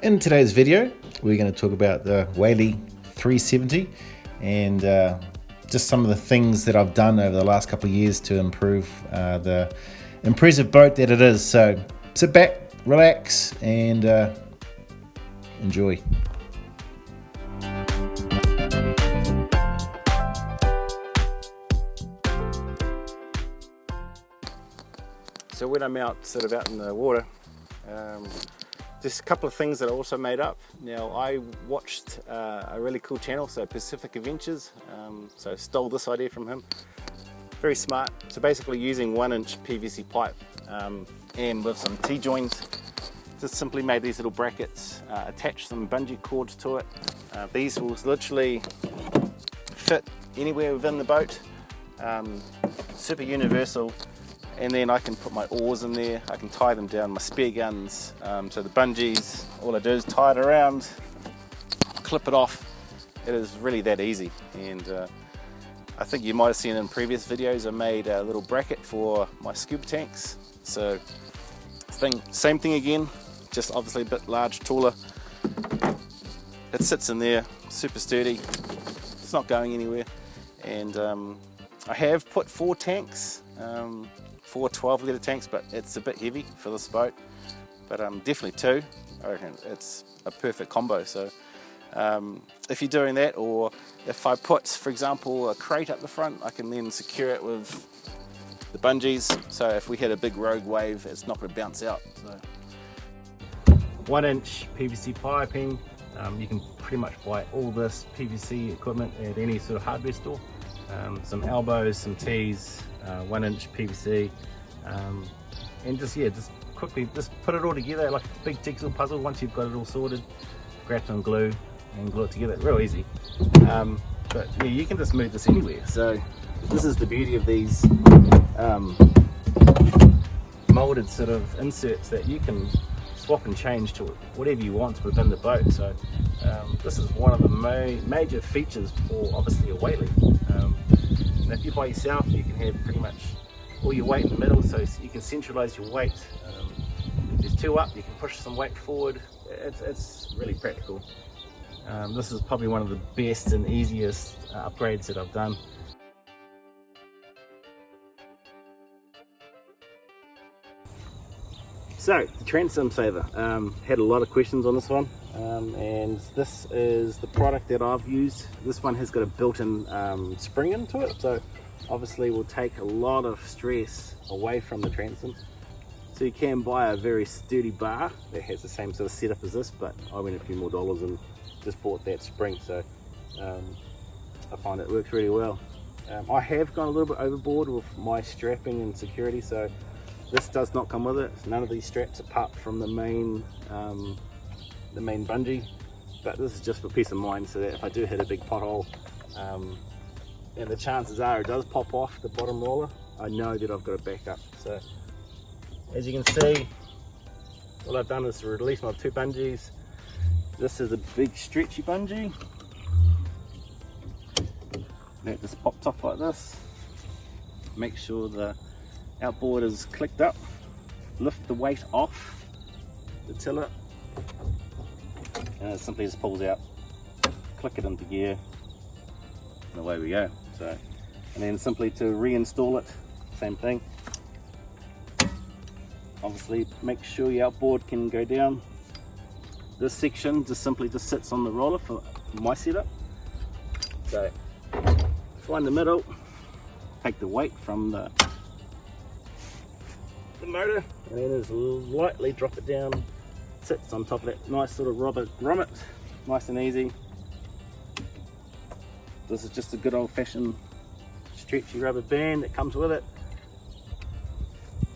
In today's video, we're going to talk about the WHALY 370 and just some of the things that I've done over the last couple of years to improve the impressive boat that it is. So sit back, relax, and enjoy. So when I'm out in the water, just a couple of things that I also made up. Now I watched a really cool channel, so Pacific Adventures, so I stole this idea from him. Very smart. So basically using 1-inch PVC pipe and with some T-joins, just simply made these little brackets, attached some bungee cords to it. These will literally fit anywhere within the boat, super universal. And then I can put my oars in there, I can tie them down, my spear guns, so the bungees, all I do is tie it around, clip it off. It is really that easy. And I think you might have seen in previous videos I made a little bracket for my scuba tanks. So same thing again, just obviously a bit large, taller. It sits in there, super sturdy, it's not going anywhere. And I have put 4 tanks, 4 12-litre tanks, but it's a bit heavy for this boat. But definitely 2. I reckon it's a perfect combo. So if you're doing that, or if I put, for example, a crate up the front, I can then secure it with the bungees. So if we hit a big rogue wave, it's not going to bounce out. So 1-inch PVC piping. You can pretty much buy all this PVC equipment at any sort of hardware store. Some elbows, some T's, 1-inch PVC, and just quickly put it all together like a big jigsaw puzzle. Once you've got it all sorted, grab some glue and glue it together. Real easy. But yeah, you can just move this anywhere. So this is the beauty of these molded sort of inserts, that you can swap and change to whatever you want within the boat. So this is one of the major features for obviously a WHALY. And if you're by yourself, you can have pretty much all your weight in the middle, so you can centralize your weight. If there's 2 up, you can push some weight forward. It's really practical. This is probably one of the best and easiest upgrades that I've done. So the Transom saver, had a lot of questions on this one, and this is the product that I've used. This one has got a built-in spring into it, so obviously will take a lot of stress away from the Transom. So you can buy a very sturdy bar that has the same sort of setup as this, but I went a few more dollars and just bought that spring, so I find it works really well. I have gone a little bit overboard with my strapping and security, so this does not come with it. None of these straps apart from the main bungee, but this is just for peace of mind, so that if I do hit a big pothole, and the chances are it does pop off the bottom roller, I know that I've got a backup. So as you can see, what I've done is to release my 2 bungees. This is a big stretchy bungee that just pops off like this. Make sure the outboard is clicked up, lift the weight off the tiller, and it simply just pulls out, click it into gear, and away we go. So, and then simply to reinstall it, same thing. Obviously make sure your outboard can go down. This section just simply sits on the roller for my setup. So find the middle, take the weight from the motor, and then just lightly drop it down, sits on top of that nice sort of grommet, nice and easy. This is just a good old-fashioned stretchy rubber band that comes with it.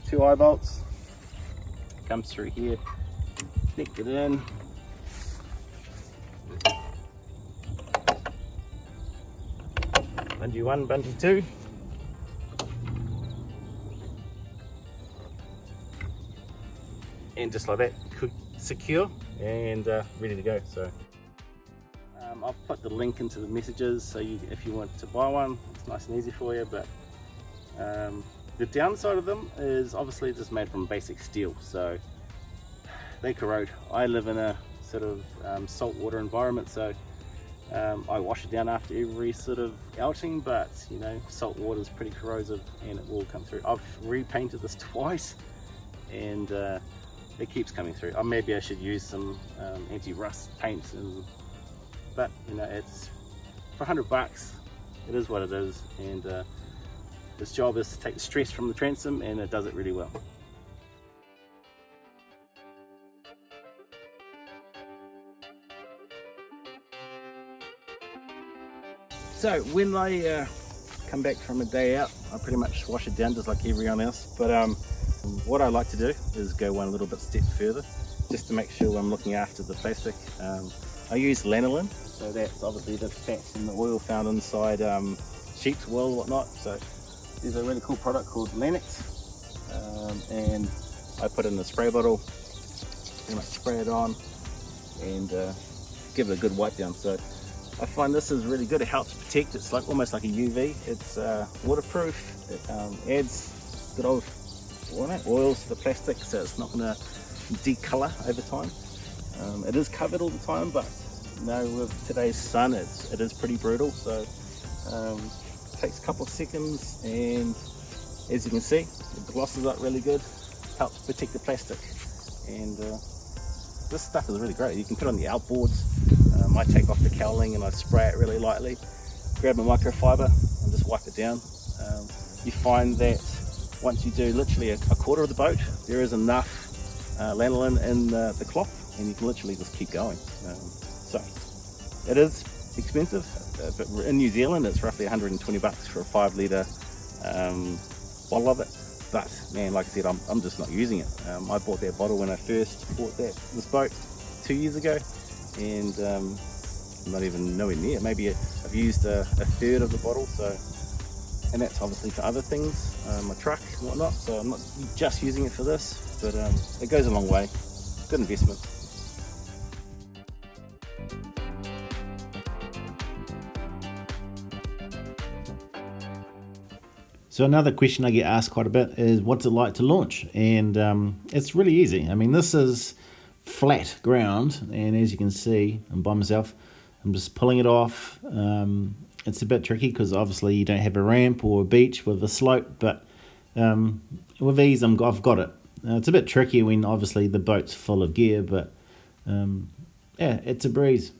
2 eye bolts, comes through here, connect it in. Bungee 1, bungee 2. And just like that, secure and ready to go. So I've put the link into the messages, so if you want to buy one, it's nice and easy for you. But the downside of them is obviously just made from basic steel, so they corrode. I live in a sort of saltwater environment, so I wash it down after every sort of outing, but you know, salt water is pretty corrosive and it will come through. I've repainted this twice and it keeps coming through. Maybe I should use some anti-rust paint, but you know, it's for $100, it is what it is, and this job is to take the stress from the transom, and it does it really well. So when I come back from a day out, I pretty much wash it down just like everyone else, but what I like to do is go one little bit step further, just to make sure I'm looking after the plastic. I use lanolin, so that's obviously the fat and the oil found inside sheep's wool and whatnot. So there's a really cool product called Lanex, and I put it in a spray bottle, pretty much spray it on and give it a good wipe down. So I find this is really good. It helps protect. It's like almost like a UV. It's waterproof. It adds good old oils to the plastic, so it's not going to decolor over time. It is covered all the time, but you know, with today's sun, it is pretty brutal. So it takes a couple of seconds, and as you can see, it glosses up really good, helps protect the plastic, and this stuff is really great. You can put it on the outboards. I take off the cowling and I spray it really lightly, grab my microfiber and just wipe it down. You find that once you do literally a quarter of the boat, there is enough lanolin in the cloth, and you can literally just keep going. So it is expensive, but in New Zealand it's roughly $120 for a 5 litre bottle of it. But man, like I said, I'm just not using it. I bought that bottle when I first bought this boat 2 years ago, and I'm not even nowhere near. Maybe I've used a third of the bottle, so, and that's obviously for other things, my truck and whatnot, so I'm not just using it for this, but it goes a long way. Good investment. So another question I get asked quite a bit is, what's it like to launch? And it's really easy. I mean, this is flat ground, and as you can see, I'm by myself. I'm just pulling it off. It's a bit tricky because obviously you don't have a ramp or a beach with a slope, but with ease I've got it. It's a bit tricky when obviously the boat's full of gear, but yeah, it's a breeze.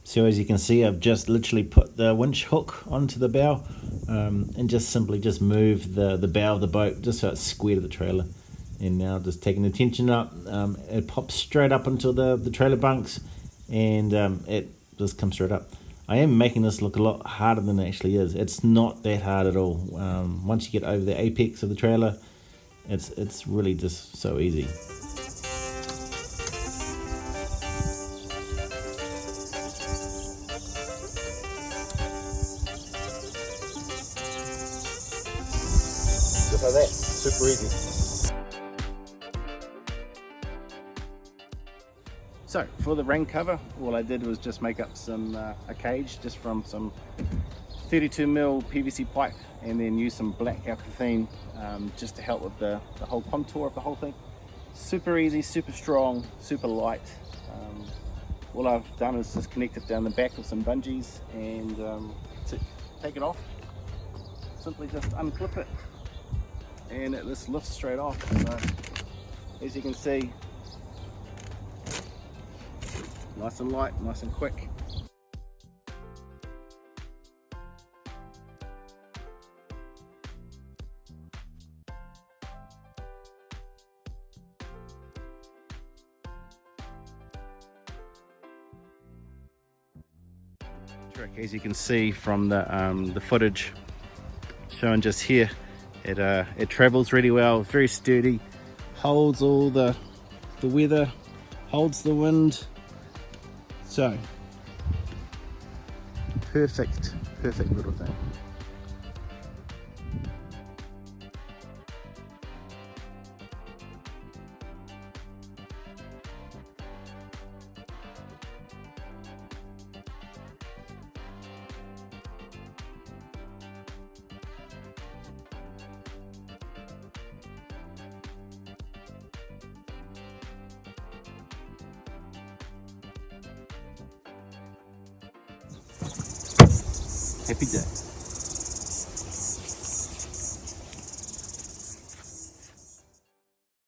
So as you can see, I've just literally put the winch hook onto the bow and just simply move the bow of the boat just so it's square to the trailer. And now just taking the tension up, it pops straight up into the trailer bunks, and it just comes straight up. I am making this look a lot harder than it actually is. It's not that hard at all. Once you get over the apex of the trailer, it's really just so easy. Just like that, super easy. So for the rain cover, all I did was just make up a cage just from some 32mm PVC pipe, and then use some black aquafine just to help with the whole contour of the whole thing. Super easy, super strong, super light. All I've done is just connect it down the back with some bungees, and to take it off, simply just unclip it, and it just lifts straight off. So as you can see, nice and light, nice and quick. As you can see from the footage shown just here, it travels really well, very sturdy, holds all the weather, holds the wind. So perfect little thing. Happy day.